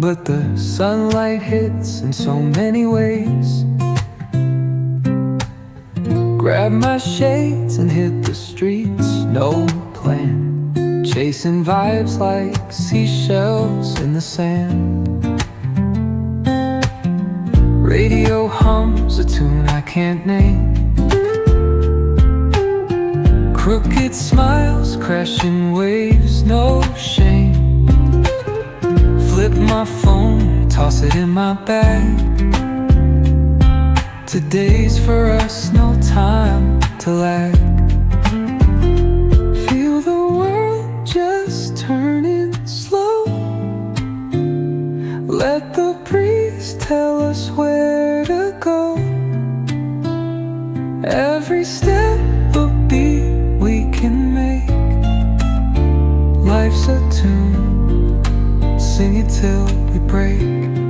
but the sunlight hits in so many ways. Grab my shades and hit the streets, no plan, chasing vibes like seashells in the sand. Radio hums a tune I can't name. Crooked smiles, crashing waves, no shame. Flip my phone, toss it in my bag. Today's for us, no time to lag. Feel the world just turning slow. Let the breeze tell us where to go. Every step a beat we can make. Life's a tune, sing it till we break.